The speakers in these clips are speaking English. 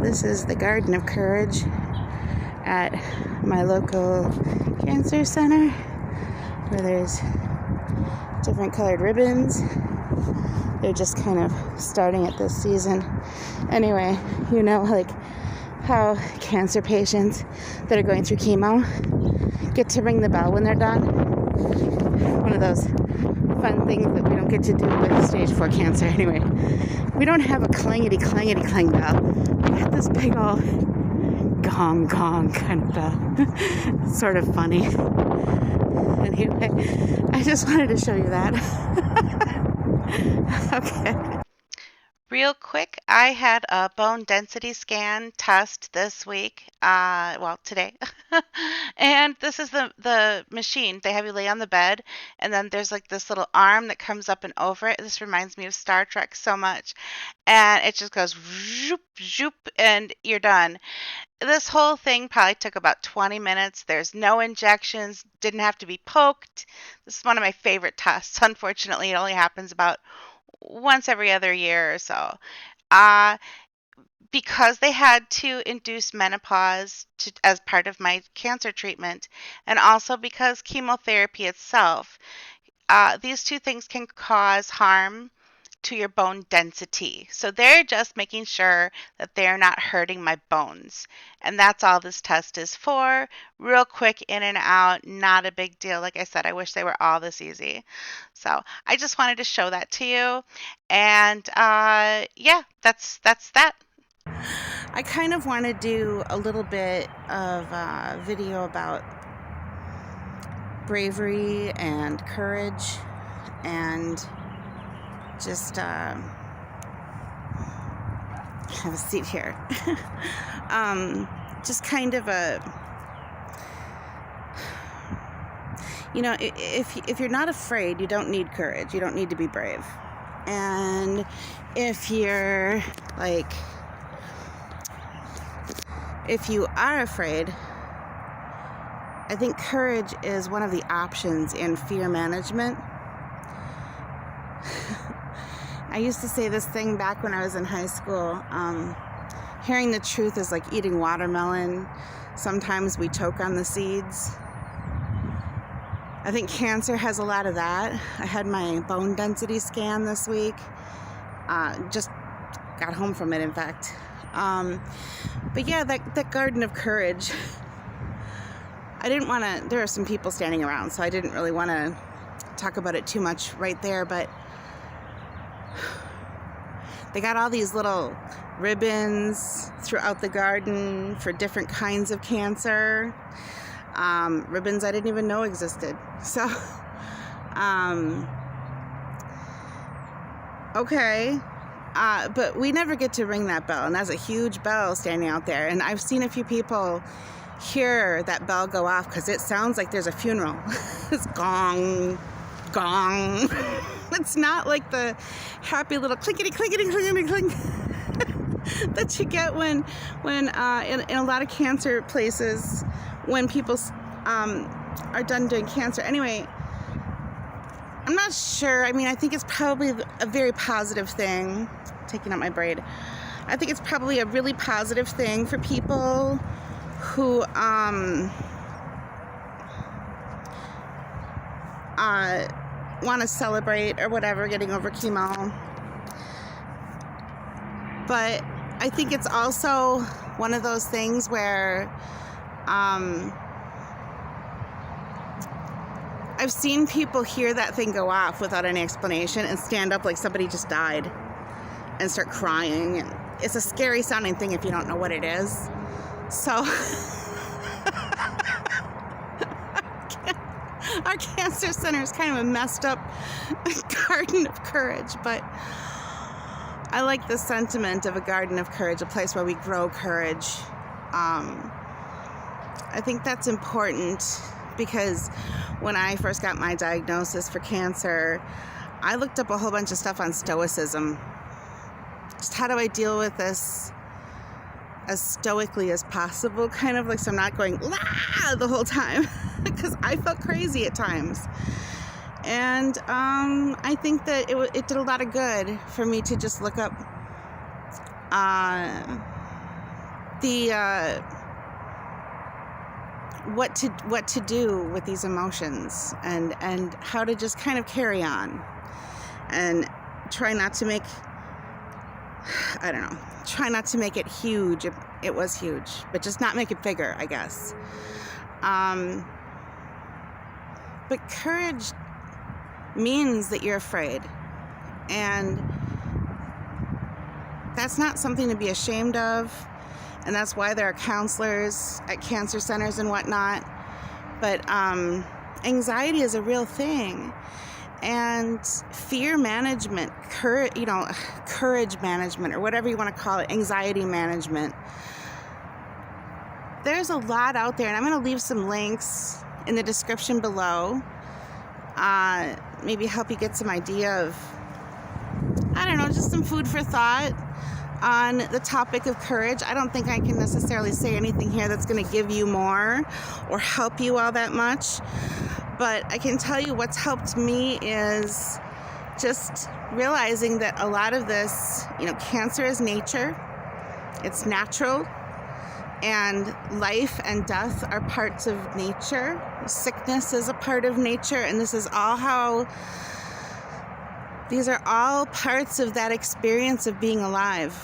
This is the Garden of Courage at my local cancer center, where there's different colored ribbons. They're just kind of starting at this season. Anyway, you know, like how cancer patients that are going through chemo get to ring the bell when they're done. One of those fun things that we don't get to do with stage 4 cancer. Anyway, we don't have a clangety clang bell. We got this big old gong kind of bell. It's sort of funny. Anyway, I just wanted to show you that. Okay. Real quick, I had a bone density scan test this week, today. And this is the machine. They have you lay on the bed, and then there's like this little arm that comes up and over it. This reminds me of Star Trek so much. And it just goes zoop, zoop, and you're done. This whole thing probably took about 20 minutes. There's no injections, didn't have to be poked. This is one of my favorite tests. Unfortunately, it only happens about once every other year or so. Because they had to induce menopause as part of my cancer treatment, and also because chemotherapy itself, these two things can cause harm to your bone density. So they're just making sure that they're not hurting my bones. And that's all this test is for. Real quick, in and out, not a big deal. Like I said, I wish they were all this easy. So I just wanted to show that to you. And that's that. I kind of want to do a little bit of a video about bravery and courage, and just have a seat here. Just kind of if you're not afraid, you don't need courage. You don't need to be brave. And if you're if you are afraid, I think courage is one of the options in fear management. I used to say this thing back when I was in high school. Hearing the truth is like eating watermelon. Sometimes we choke on the seeds. I think cancer has a lot of that. I had my bone density scan this week. Just got home from it, in fact. But yeah, that Garden of Courage, I didn't want to, there are some people standing around, so I didn't really want to talk about it too much right there, but they got all these little ribbons throughout the garden for different kinds of cancer. Ribbons I didn't even know existed. So, okay. But we never get to ring that bell, and that's a huge bell standing out there. And I've seen a few people hear that bell go off because it sounds like there's a funeral. It's gong. It's not like the happy little clickety clink that you get when in a lot of cancer places when people are done doing cancer. Anyway, I'm not sure. I mean, I think it's probably a very positive thing. Taking out my braid. I think it's probably a really positive thing for people who want to celebrate or whatever, getting over chemo. But I think it's also one of those things where I've seen people hear that thing go off without any explanation and stand up like somebody just died and start crying. And it's a scary sounding thing if you don't know what it is. So our cancer center is kind of a messed up garden of courage, but I like the sentiment of a garden of courage, a place where we grow courage. I think that's important because when I first got my diagnosis for cancer, I looked up a whole bunch of stuff on Stoicism. Just how do I deal with this as stoically as possible, kind of like, so I'm not going the whole time because I felt crazy at times. And I think that it did a lot of good for me to just look up what to do with these emotions, and how to just kind of carry on and try not to make it huge. It was huge, but just not make it bigger, I guess. But courage means that you're afraid, and that's not something to be ashamed of, and that's why there are counselors at cancer centers and whatnot. But anxiety is a real thing, and fear management, courage management, or whatever you want to call it, anxiety management. There's a lot out there, and I'm going to leave some links in the description below. Maybe help you get some idea of, just some food for thought on the topic of courage. I don't think I can necessarily say anything here that's going to give you more or help you all that much. But I can tell you what's helped me is just realizing that a lot of this, cancer is nature. It's natural. And life and death are parts of nature. Sickness is a part of nature. And these are all parts of that experience of being alive.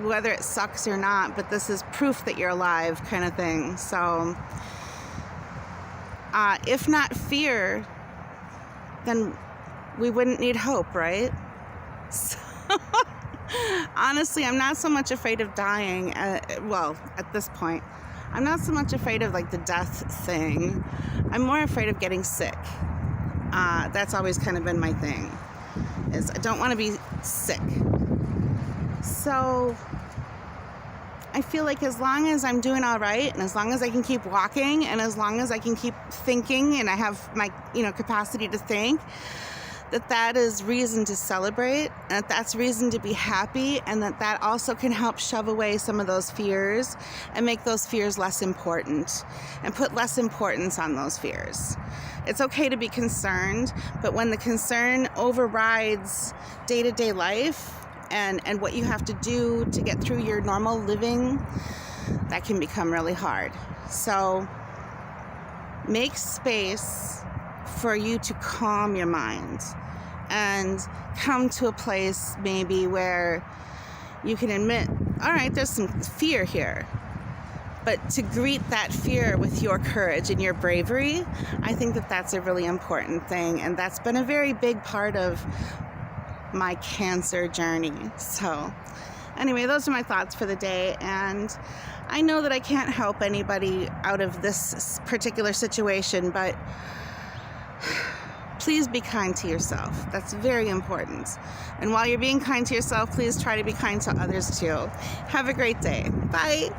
Whether it sucks or not, but this is proof that you're alive, kind of thing. So, if not fear, then we wouldn't need hope, right? So, honestly, I'm not so much afraid of dying. At this point, I'm not so much afraid of the death thing. I'm more afraid of getting sick. That's always kind of been my thing, is I don't want to be sick. So I feel like as long as I'm doing all right, and as long as I can keep walking, and as long as I can keep thinking, and I have my capacity to think, that is reason to celebrate, and that's reason to be happy, and that also can help shove away some of those fears and make those fears less important and put less importance on those fears. It's okay to be concerned, but when the concern overrides day-to-day life and what you have to do to get through your normal living, that can become really hard. So make space for you to calm your mind and come to a place maybe where you can admit, all right, there's some fear here, but to greet that fear with your courage and your bravery, I think that's a really important thing, and that's been a very big part of my cancer journey. So anyway, those are my thoughts for the day, and I know that I can't help anybody out of this particular situation, but please be kind to yourself. That's very important. And while you're being kind to yourself, please try to be kind to others too. Have a great day. Bye.